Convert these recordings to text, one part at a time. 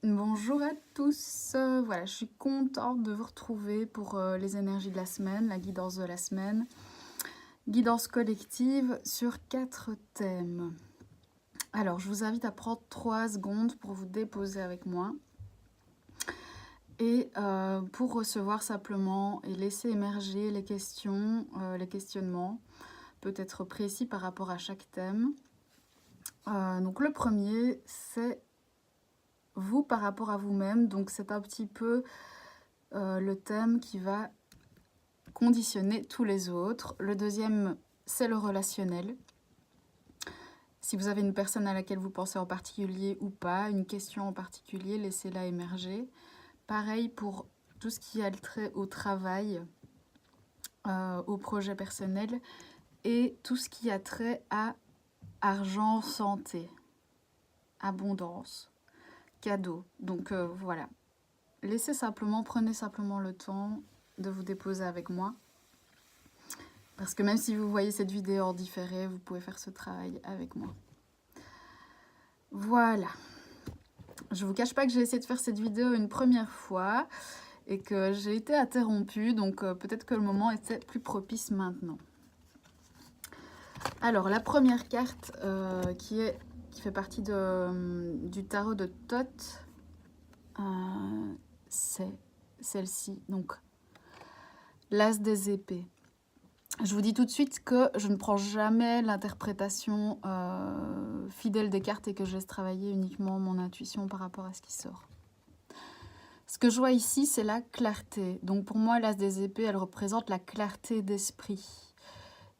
Bonjour à tous, voilà, je suis contente de vous retrouver pour les énergies de la semaine, la guidance de la semaine, guidance collective sur 4 thèmes. Alors, je vous invite à prendre 3 secondes pour vous déposer avec moi et pour recevoir simplement et laisser émerger les questions, les questionnements, peut-être précis par rapport à chaque thème. Donc le premier, c'est vous par rapport à vous-même, donc c'est un petit peu le thème qui va conditionner tous les autres. Le deuxième, c'est le relationnel. Si vous avez une personne à laquelle vous pensez en particulier ou pas, une question en particulier, laissez-la émerger. Pareil pour tout ce qui a trait au travail, au projet personnel et tout ce qui a trait à argent, santé, abondance, cadeaux. Donc voilà, prenez simplement le temps de vous déposer avec moi. Parce que même si vous voyez cette vidéo en différé, vous pouvez faire ce travail avec moi. Voilà. Je ne vous cache pas que j'ai essayé de faire cette vidéo une première fois et que j'ai été interrompue, donc peut-être que le moment était plus propice maintenant. Alors, la première carte qui fait partie du tarot de Thoth, c'est celle-ci, donc l'As des épées. Je vous dis tout de suite que je ne prends jamais l'interprétation fidèle des cartes et que je laisse travailler uniquement mon intuition par rapport à ce qui sort. Ce que je vois ici, c'est la clarté. Donc pour moi, l'As des épées, elle représente la clarté d'esprit.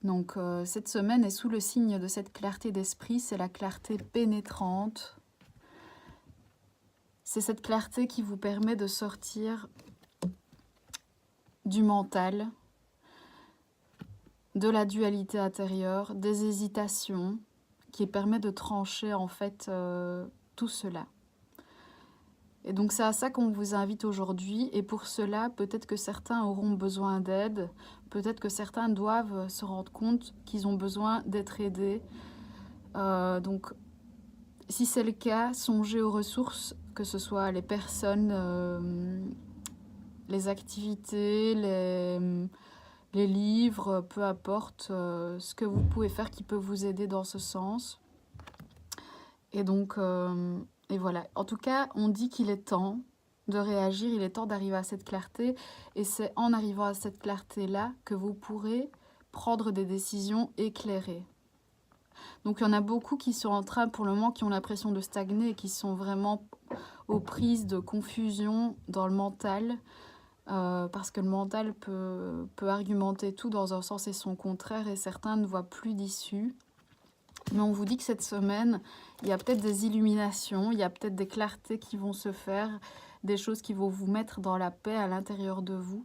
Donc cette semaine est sous le signe de cette clarté d'esprit, c'est la clarté pénétrante. C'est cette clarté qui vous permet de sortir du mental, de la dualité intérieure, des hésitations, qui permet de trancher en fait tout cela. Et donc c'est à ça qu'on vous invite aujourd'hui, et pour cela, peut-être que certains auront besoin d'aide, peut-être que certains doivent se rendre compte qu'ils ont besoin d'être aidés. Donc si c'est le cas, songez aux ressources, que ce soit les personnes, les activités, les livres, peu importe ce que vous pouvez faire qui peut vous aider dans ce sens. Et donc, et voilà. En tout cas, on dit qu'il est temps de réagir, il est temps d'arriver à cette clarté. Et c'est en arrivant à cette clarté-là que vous pourrez prendre des décisions éclairées. Donc, il y en a beaucoup qui sont en train, pour le moment, qui ont l'impression de stagner et qui sont vraiment aux prises de confusion dans le mental. Parce que le mental peut argumenter tout dans un sens et son contraire, et certains ne voient plus d'issue. Mais on vous dit que cette semaine, il y a peut-être des illuminations, il y a peut-être des clartés qui vont se faire, des choses qui vont vous mettre dans la paix à l'intérieur de vous.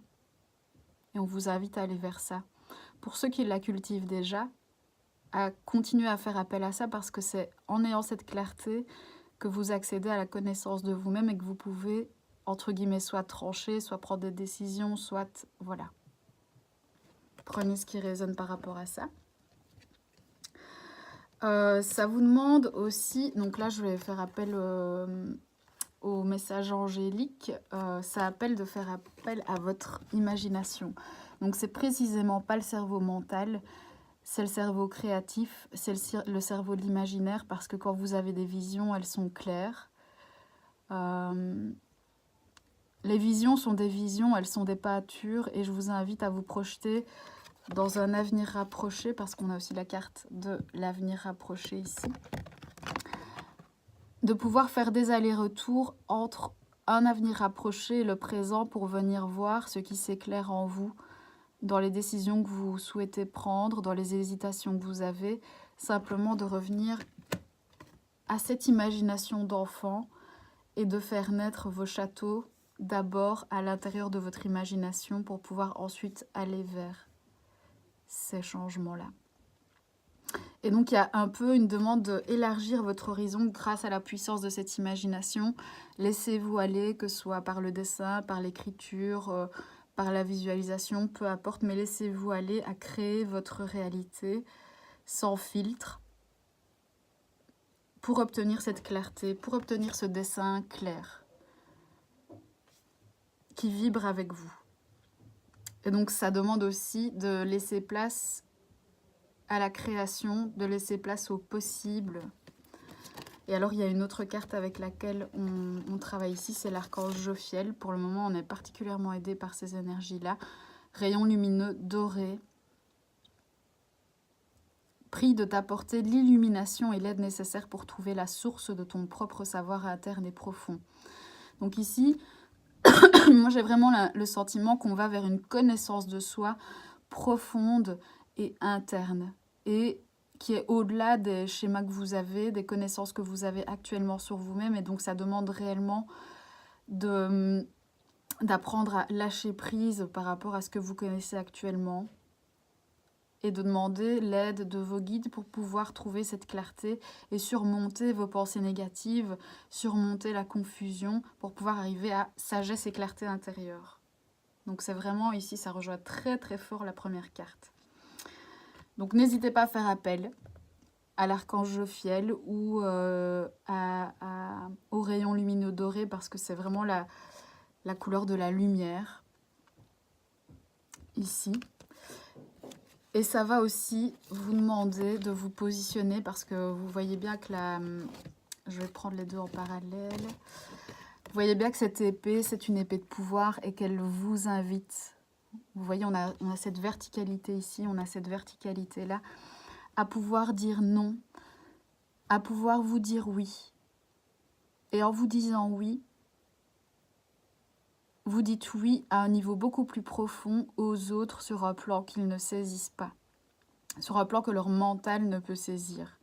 Et on vous invite à aller vers ça. Pour ceux qui la cultivent déjà, à continuer à faire appel à ça, parce que c'est en ayant cette clarté que vous accédez à la connaissance de vous-même et que vous pouvez, entre guillemets, soit trancher, soit prendre des décisions, soit... Voilà. Prenez ce qui résonne par rapport à ça. Ça vous demande aussi, donc là je vais faire appel au message angélique, ça appelle de faire appel à votre imagination. Donc c'est précisément pas le cerveau mental, c'est le cerveau créatif, c'est le cerveau de l'imaginaire, parce que quand vous avez des visions, elles sont claires. Les visions sont des visions, elles sont des peintures, et je vous invite à vous projeter dans un avenir rapproché, parce qu'on a aussi la carte de l'avenir rapproché ici, de pouvoir faire des allers-retours entre un avenir rapproché et le présent pour venir voir ce qui s'éclaire en vous, dans les décisions que vous souhaitez prendre, dans les hésitations que vous avez, simplement de revenir à cette imagination d'enfant et de faire naître vos châteaux d'abord à l'intérieur de votre imagination pour pouvoir ensuite aller vers ces changements-là. Et donc il y a un peu une demande d'élargir votre horizon grâce à la puissance de cette imagination. Laissez-vous aller, que ce soit par le dessin, par l'écriture, par la visualisation, peu importe, mais laissez-vous aller à créer votre réalité sans filtre pour obtenir cette clarté, pour obtenir ce dessin clair. qui vibre avec vous. Et donc ça demande aussi de laisser place à la création, de laisser place au possible. Et alors il y a une autre carte avec laquelle on travaille ici, c'est l'archange Jophiel. Pour le moment, on est particulièrement aidé par ces énergies-là. Rayon lumineux doré. Prie de t'apporter l'illumination et l'aide nécessaire pour trouver la source de ton propre savoir interne et profond. Donc ici, moi j'ai vraiment le sentiment qu'on va vers une connaissance de soi profonde et interne. Et qui est au-delà des schémas que vous avez, des connaissances que vous avez actuellement sur vous-même. Et donc ça demande réellement d'apprendre à lâcher prise par rapport à ce que vous connaissez actuellement. Et de demander l'aide de vos guides pour pouvoir trouver cette clarté et surmonter vos pensées négatives, surmonter la confusion pour pouvoir arriver à sagesse et clarté intérieure. Donc c'est vraiment ici, ça rejoint très très fort la première carte. Donc n'hésitez pas à faire appel à l'archange Jophiel ou au rayon lumineux doré parce que c'est vraiment la couleur de la lumière ici. Et ça va aussi vous demander de vous positionner parce que vous voyez bien que je vais prendre les deux en parallèle. Vous voyez bien que cette épée, c'est une épée de pouvoir et qu'elle vous invite. Vous voyez, on a cette verticalité ici, on a cette verticalité-là, à pouvoir dire non, à pouvoir vous dire oui. Et en vous disant oui, vous dites oui à un niveau beaucoup plus profond aux autres sur un plan qu'ils ne saisissent pas, sur un plan que leur mental ne peut saisir.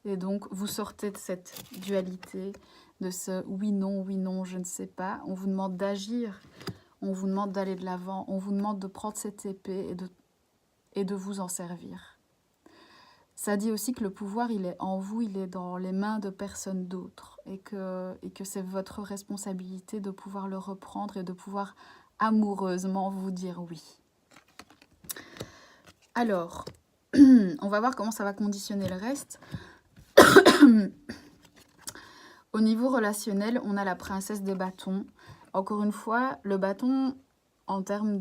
Et donc, vous sortez de cette dualité, de ce oui, non, je ne sais pas. On vous demande d'agir, on vous demande d'aller de l'avant, on vous demande de prendre cette épée et de vous en servir. Ça dit aussi que le pouvoir, il est en vous, il est dans les mains de personne d'autre. Et que c'est votre responsabilité de pouvoir le reprendre et de pouvoir amoureusement vous dire oui. Alors, on va voir comment ça va conditionner le reste. Au niveau relationnel, on a la princesse des bâtons. Encore une fois, le bâton, en termes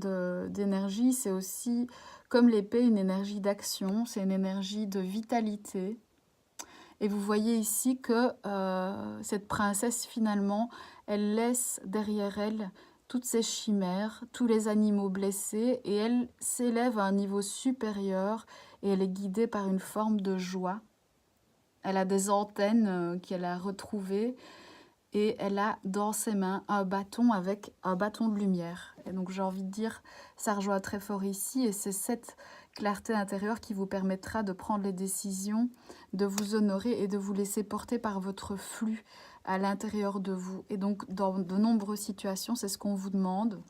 d'énergie, c'est aussi, comme l'épée, une énergie d'action, c'est une énergie de vitalité. Et vous voyez ici que cette princesse, finalement, elle laisse derrière elle toutes ces chimères, tous les animaux blessés, et elle s'élève à un niveau supérieur, et elle est guidée par une forme de joie. Elle a des antennes qu'elle a retrouvées, et elle a dans ses mains un bâton avec un bâton de lumière. Et donc j'ai envie de dire, ça rejoint très fort ici, et c'est cette clarté intérieure qui vous permettra de prendre les décisions, de vous honorer et de vous laisser porter par votre flux à l'intérieur de vous. Et donc dans de nombreuses situations, c'est ce qu'on vous demande.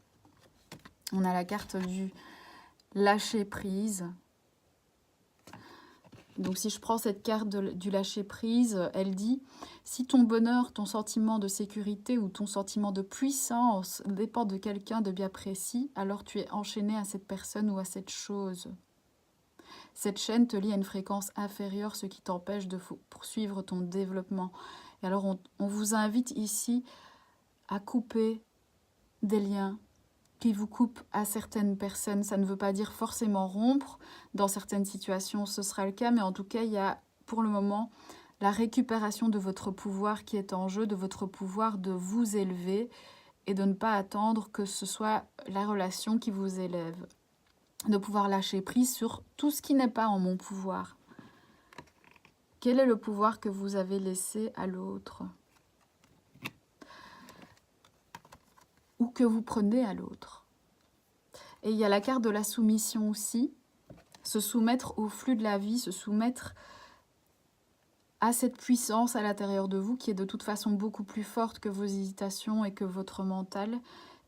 On a la carte du lâcher prise. Donc si je prends cette carte du lâcher-prise, elle dit « Si ton bonheur, ton sentiment de sécurité ou ton sentiment de puissance dépend de quelqu'un de bien précis, alors tu es enchaîné à cette personne ou à cette chose. Cette chaîne te lie à une fréquence inférieure, ce qui t'empêche de poursuivre ton développement. » Et alors on vous invite ici à couper des liens qui vous coupe à certaines personnes. Ça ne veut pas dire forcément rompre. Dans certaines situations, ce sera le cas. Mais en tout cas, il y a pour le moment la récupération de votre pouvoir qui est en jeu, de votre pouvoir de vous élever et de ne pas attendre que ce soit la relation qui vous élève. De pouvoir lâcher prise sur tout ce qui n'est pas en mon pouvoir. Quel est le pouvoir que vous avez laissé à l'autre ? Ou que vous prenez à l'autre. Et il y a la carte de la soumission aussi, se soumettre au flux de la vie, se soumettre à cette puissance à l'intérieur de vous qui est de toute façon beaucoup plus forte que vos hésitations et que votre mental.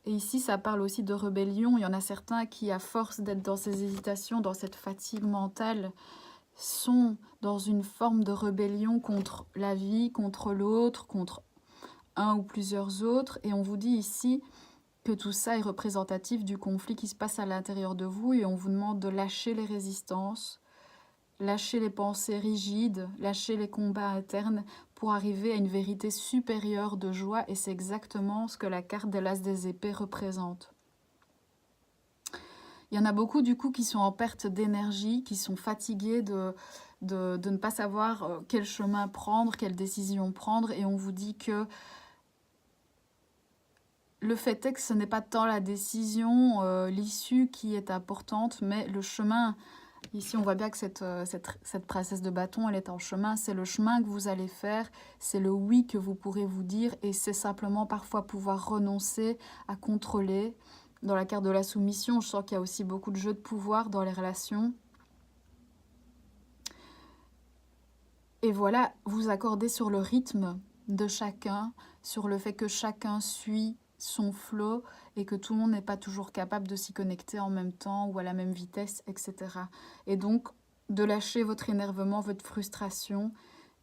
Et ici, ça parle aussi de rébellion. Il y en a certains qui, à force d'être dans ces hésitations, dans cette fatigue mentale, sont dans une forme de rébellion contre la vie, contre l'autre, contre un ou plusieurs autres. Et on vous dit ici que tout ça est représentatif du conflit qui se passe à l'intérieur de vous et on vous demande de lâcher les résistances, lâcher les pensées rigides, lâcher les combats internes pour arriver à une vérité supérieure de joie, et c'est exactement ce que la carte de l'As des épées représente. Il y en a beaucoup du coup qui sont en perte d'énergie, qui sont fatigués de ne pas savoir quel chemin prendre, quelle décision prendre, et on vous dit que le fait est que ce n'est pas tant la décision, l'issue qui est importante, mais le chemin. Ici, on voit bien que cette princesse de bâton, elle est en chemin. C'est le chemin que vous allez faire, c'est le oui que vous pourrez vous dire, et c'est simplement parfois pouvoir renoncer à contrôler. Dans la carte de la soumission, je sens qu'il y a aussi beaucoup de jeux de pouvoir dans les relations. Et voilà, vous accordez sur le rythme de chacun, sur le fait que chacun suit son flow et que tout le monde n'est pas toujours capable de s'y connecter en même temps ou à la même vitesse, etc. Et donc, de lâcher votre énervement, votre frustration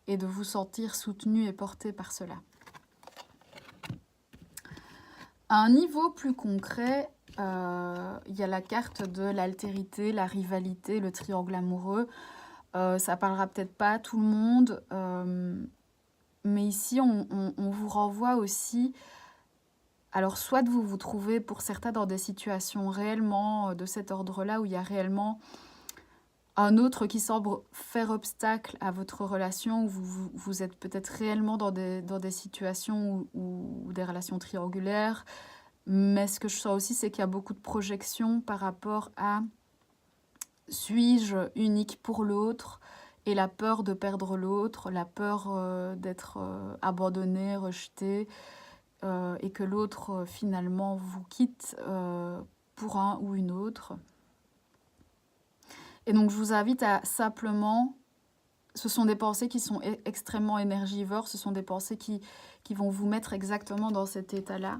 et de vous sentir soutenu et porté par cela. À un niveau plus concret, il y a la carte de l'altérité, la rivalité, le triangle amoureux. Ça parlera peut-être pas à tout le monde, mais ici on vous renvoie aussi. Alors soit vous vous trouvez pour certains dans des situations réellement de cet ordre-là, où il y a réellement un autre qui semble faire obstacle à votre relation, où vous êtes peut-être réellement dans des situations ou des relations triangulaires. Mais ce que je sens aussi, c'est qu'il y a beaucoup de projections par rapport à suis-je unique pour l'autre, et la peur de perdre l'autre, la peur d'être abandonné, rejeté, et que l'autre finalement vous quitte pour un ou une autre. Et donc je vous invite à simplement, ce sont des pensées qui sont extrêmement énergivores, ce sont des pensées qui vont vous mettre exactement dans cet état-là.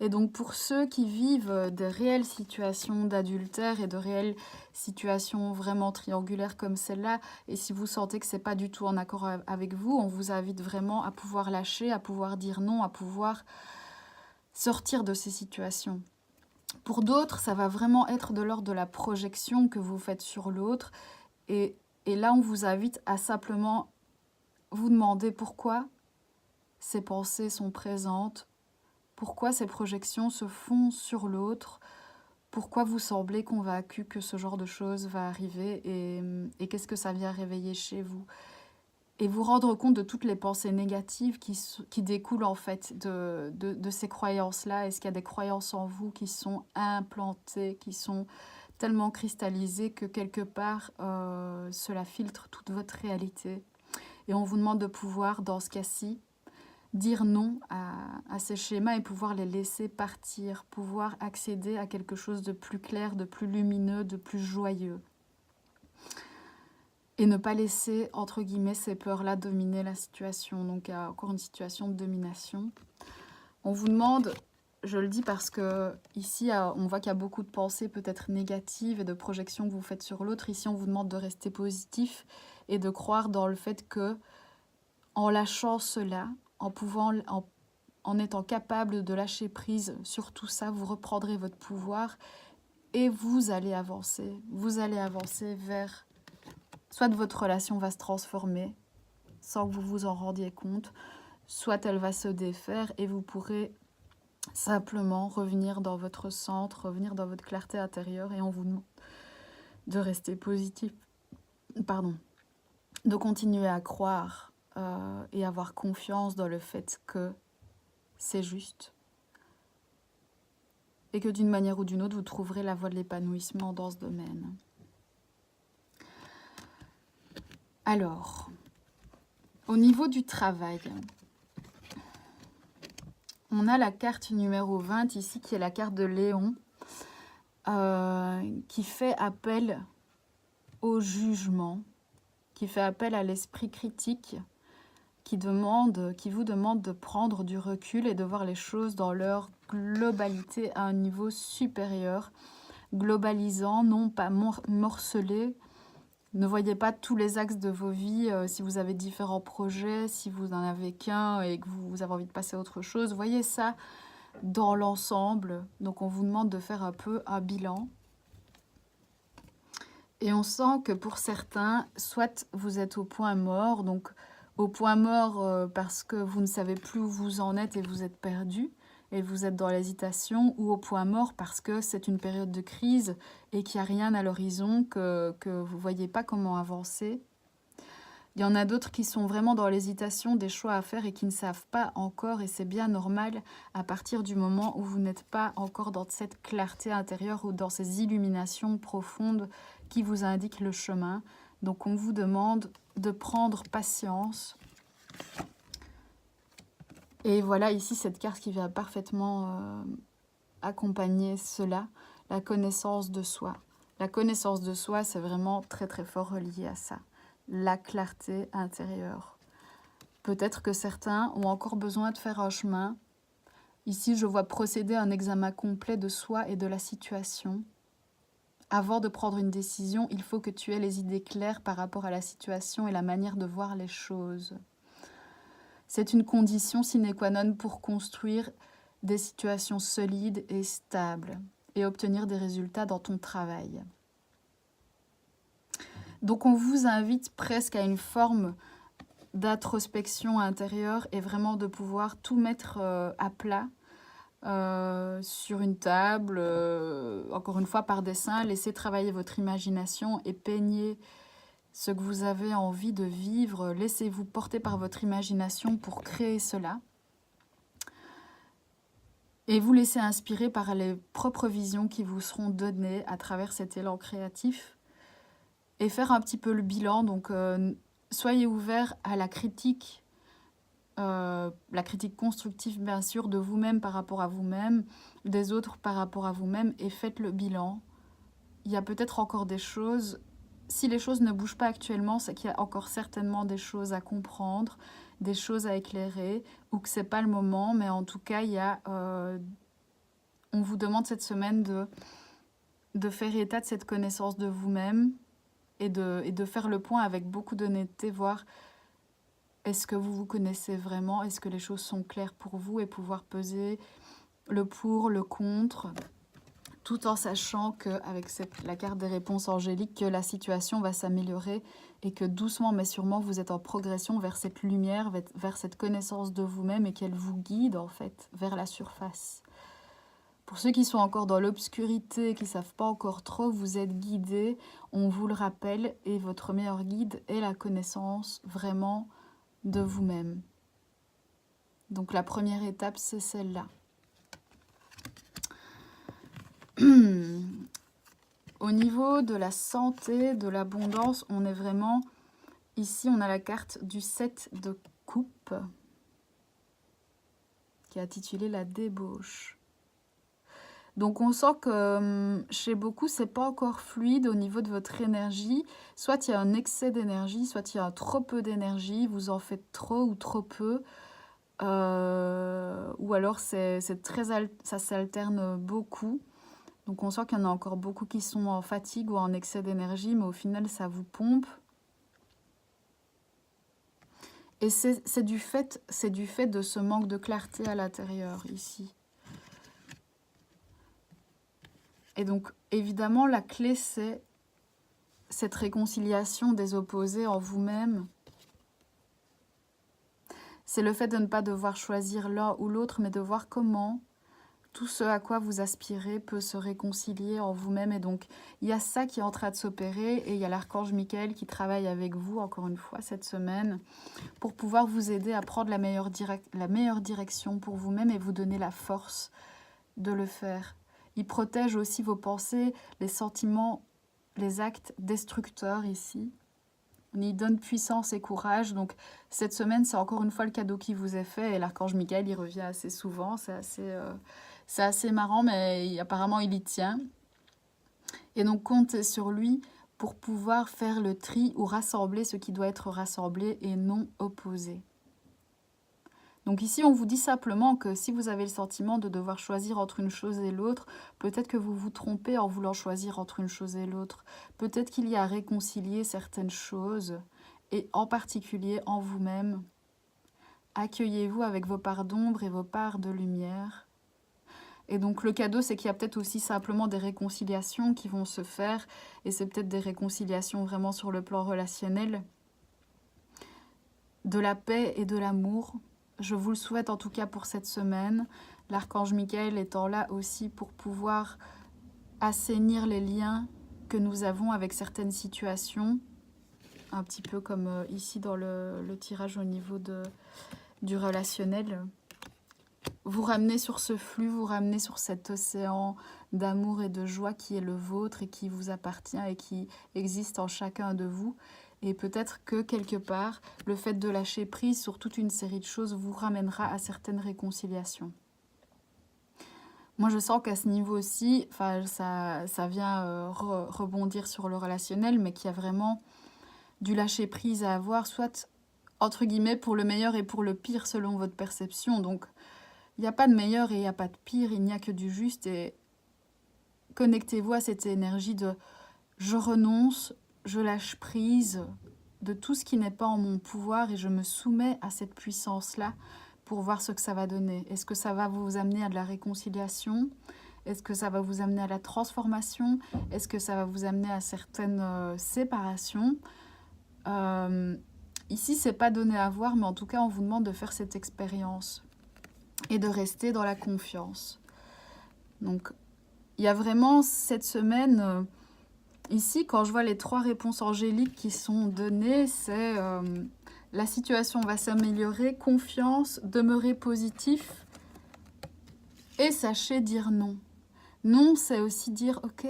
Et donc pour ceux qui vivent de réelles situations d'adultère et de réelles situations vraiment triangulaires comme celle-là, et si vous sentez que ce n'est pas du tout en accord avec vous, on vous invite vraiment à pouvoir lâcher, à pouvoir dire non, à pouvoir sortir de ces situations. Pour d'autres, ça va vraiment être de l'ordre de la projection que vous faites sur l'autre. Et là, on vous invite à simplement vous demander pourquoi ces pensées sont présentes, pourquoi ces projections se font sur l'autre, pourquoi vous semblez convaincu que ce genre de choses va arriver, et qu'est-ce que ça vient réveiller chez vous. Et vous rendre compte de toutes les pensées négatives qui découlent en fait de ces croyances-là. Est-ce qu'il y a des croyances en vous qui sont implantées, qui sont tellement cristallisées que quelque part cela filtre toute votre réalité. Et on vous demande de pouvoir, dans ce cas-ci, dire non à ces schémas et pouvoir les laisser partir, pouvoir accéder à quelque chose de plus clair, de plus lumineux, de plus joyeux. Et ne pas laisser, entre guillemets, ces peurs-là dominer la situation. Donc, il y a encore une situation de domination. On vous demande, je le dis parce que ici, on voit qu'il y a beaucoup de pensées peut-être négatives et de projections que vous faites sur l'autre. Ici, on vous demande de rester positif et de croire dans le fait que, en lâchant cela, en étant capable de lâcher prise sur tout ça, vous reprendrez votre pouvoir et vous allez avancer. Vous allez avancer vers... Soit votre relation va se transformer sans que vous vous en rendiez compte, soit elle va se défaire et vous pourrez simplement revenir dans votre centre, revenir dans votre clarté intérieure, et on vous demande de rester positif. Pardon. De continuer à croire et avoir confiance dans le fait que c'est juste. Et que d'une manière ou d'une autre, vous trouverez la voie de l'épanouissement dans ce domaine. Alors, au niveau du travail, on a la carte numéro 20 ici, qui est la carte de Léon, qui fait appel au jugement, qui fait appel à l'esprit critique, qui vous demande de prendre du recul et de voir les choses dans leur globalité à un niveau supérieur, globalisant, non pas morcelé. Ne voyez pas tous les axes de vos vies, si vous avez différents projets, si vous n'en avez qu'un et que vous avez envie de passer à autre chose. Voyez ça dans l'ensemble. Donc on vous demande de faire un peu un bilan. Et on sent que pour certains, soit vous êtes au point mort, donc au point mort parce que vous ne savez plus où vous en êtes et vous êtes perdu, et vous êtes dans l'hésitation, ou au point mort parce que c'est une période de crise et qu'il n'y a rien à l'horizon, que vous ne voyez pas comment avancer. Il y en a d'autres qui sont vraiment dans l'hésitation des choix à faire et qui ne savent pas encore, et c'est bien normal à partir du moment où vous n'êtes pas encore dans cette clarté intérieure ou dans ces illuminations profondes qui vous indiquent le chemin. Donc on vous demande de prendre patience. Et voilà ici cette carte qui vient parfaitement accompagner cela, la connaissance de soi. La connaissance de soi, c'est vraiment très très fort relié à ça. La clarté intérieure. Peut-être que certains ont encore besoin de faire un chemin. Ici, je vois procéder à un examen complet de soi et de la situation. Avant de prendre une décision, il faut que tu aies les idées claires par rapport à la situation et la manière de voir les choses. C'est une condition sine qua non pour construire des situations solides et stables et obtenir des résultats dans ton travail. Donc on vous invite presque à une forme d'introspection intérieure et vraiment de pouvoir tout mettre à plat sur une table, encore une fois par dessin, laissez travailler votre imagination et peignez ce que vous avez envie de vivre, laissez-vous porter par votre imagination pour créer cela. Et vous laissez inspirer par les propres visions qui vous seront données à travers cet élan créatif. Et faire un petit peu le bilan, donc soyez ouverts à la critique constructive bien sûr de vous-même par rapport à vous-même, des autres par rapport à vous-même, et faites le bilan. Il y a peut-être encore des choses, si les choses ne bougent pas actuellement, c'est qu'il y a encore certainement des choses à comprendre, des choses à éclairer, ou que c'est pas le moment, mais en tout cas, il y a, on vous demande cette semaine de faire état de cette connaissance de vous-même et de faire le point avec beaucoup d'honnêteté, voir est-ce que vous vous connaissez vraiment, est-ce que les choses sont claires pour vous, et pouvoir peser le pour, le contre, tout en sachant qu'avec la carte des réponses angéliques, que la situation va s'améliorer et que doucement mais sûrement vous êtes en progression vers cette lumière, vers cette connaissance de vous-même, et qu'elle vous guide en fait vers la surface. Pour ceux qui sont encore dans l'obscurité, qui ne savent pas encore trop, vous êtes guidés, on vous le rappelle, et votre meilleur guide est la connaissance vraiment de vous-même. Donc la première étape, c'est celle-là. Au niveau de la santé, de l'abondance, on est vraiment... Ici, on a la carte du 7 de coupe, qui est intitulée la débauche. Donc on sent que chez beaucoup, c'est pas encore fluide au niveau de votre énergie. Soit il y a un excès d'énergie, soit il y a trop peu d'énergie, vous en faites trop ou trop peu. Ou alors ça s'alterne beaucoup. Donc on sent qu'il y en a encore beaucoup qui sont en fatigue ou en excès d'énergie, mais au final ça vous pompe. Et c'est du fait de ce manque de clarté à l'intérieur ici. Et donc évidemment la clé, c'est cette réconciliation des opposés en vous-même. C'est le fait de ne pas devoir choisir l'un ou l'autre, mais de voir comment tout ce à quoi vous aspirez peut se réconcilier en vous-même. Et donc, il y a ça qui est en train de s'opérer, et il y a l'archange Michael qui travaille avec vous, encore une fois, cette semaine, pour pouvoir vous aider à prendre la meilleure direction pour vous-même et vous donner la force de le faire. Il protège aussi vos pensées, les sentiments, les actes destructeurs ici. Il donne puissance et courage. Donc cette semaine, c'est encore une fois le cadeau qui vous est fait. Et l'archange Michael, il revient assez souvent. C'est assez marrant, mais apparemment, il y tient. Et donc, comptez sur lui pour pouvoir faire le tri ou rassembler ce qui doit être rassemblé et non opposé. Donc ici, on vous dit simplement que si vous avez le sentiment de devoir choisir entre une chose et l'autre, peut-être que vous vous trompez en voulant choisir entre une chose et l'autre. Peut-être qu'il y a à réconcilier certaines choses, et en particulier en vous-même. Accueillez-vous avec vos parts d'ombre et vos parts de lumière. Et donc le cadeau, c'est qu'il y a peut-être aussi simplement des réconciliations qui vont se faire, et c'est peut-être des réconciliations vraiment sur le plan relationnel, de la paix et de l'amour. Je vous le souhaite en tout cas pour cette semaine, l'archange Michael étant là aussi pour pouvoir assainir les liens que nous avons avec certaines situations, un petit peu comme ici dans le tirage au niveau du relationnel. Vous ramener sur ce flux, vous ramener sur cet océan d'amour et de joie qui est le vôtre et qui vous appartient et qui existe en chacun de vous. Et peut-être que quelque part, le fait de lâcher prise sur toute une série de choses vous ramènera à certaines réconciliations. Moi, je sens qu'à ce niveau aussi, ça vient rebondir sur le relationnel, mais qu'il y a vraiment du lâcher prise à avoir, soit entre guillemets pour le meilleur et pour le pire selon votre perception. Donc, il n'y a pas de meilleur et il n'y a pas de pire, il n'y a que du juste. Et connectez-vous à cette énergie de je renonce, je lâche prise de tout ce qui n'est pas en mon pouvoir et je me soumets à cette puissance-là pour voir ce que ça va donner. Est-ce que ça va vous amener à de la réconciliation? Est-ce que ça va vous amener à la transformation? Est-ce que ça va vous amener à certaines séparations? Ici, c'est pas donné à voir, mais en tout cas, on vous demande de faire cette expérience et de rester dans la confiance. Donc, il y a vraiment cette semaine, ici, quand je vois les 3 réponses angéliques qui sont données, c'est la situation va s'améliorer, confiance, demeurer positif et sachez dire non. Non, c'est aussi dire, ok,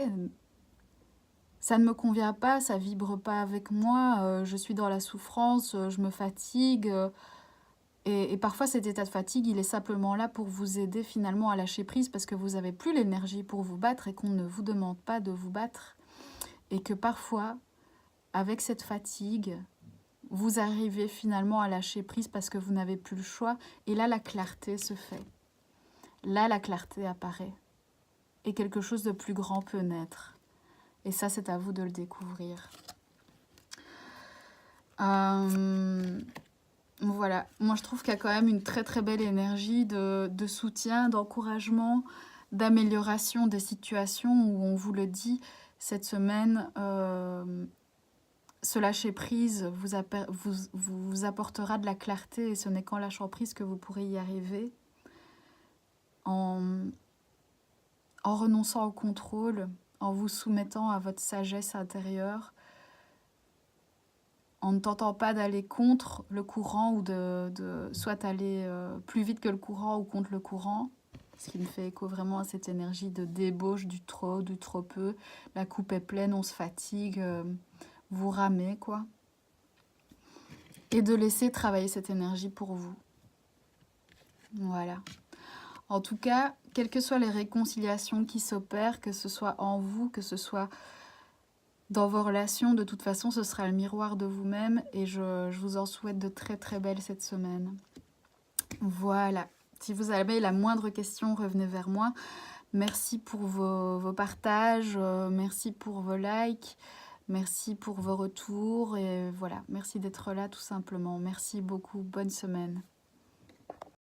ça ne me convient pas, ça vibre pas avec moi, je suis dans la souffrance, je me fatigue. Et parfois, cet état de fatigue, il est simplement là pour vous aider finalement à lâcher prise parce que vous n'avez plus l'énergie pour vous battre et qu'on ne vous demande pas de vous battre. Et que parfois, avec cette fatigue, vous arrivez finalement à lâcher prise parce que vous n'avez plus le choix. Et là, la clarté se fait. Là, la clarté apparaît. Et quelque chose de plus grand peut naître. Et ça, c'est à vous de le découvrir. Voilà, moi je trouve qu'il y a quand même une très très belle énergie de soutien, d'encouragement, d'amélioration des situations où on vous le dit, cette semaine, ce lâcher prise vous apportera de la clarté et ce n'est qu'en lâchant prise que vous pourrez y arriver. En renonçant au contrôle, en vous soumettant à votre sagesse intérieure, en ne tentant pas d'aller contre le courant ou de soit aller plus vite que le courant ou contre le courant, ce qui me fait écho vraiment à cette énergie de débauche du trop peu. La coupe est pleine, on se fatigue, vous ramez quoi. Et de laisser travailler cette énergie pour vous. Voilà. En tout cas, quelles que soient les réconciliations qui s'opèrent, que ce soit en vous, que ce soit dans vos relations, de toute façon, ce sera le miroir de vous-même et je vous en souhaite de très très belles cette semaine. Voilà. Si vous avez la moindre question, revenez vers moi. Merci pour vos partages, merci pour vos likes, merci pour vos retours et voilà, merci d'être là tout simplement. Merci beaucoup, bonne semaine.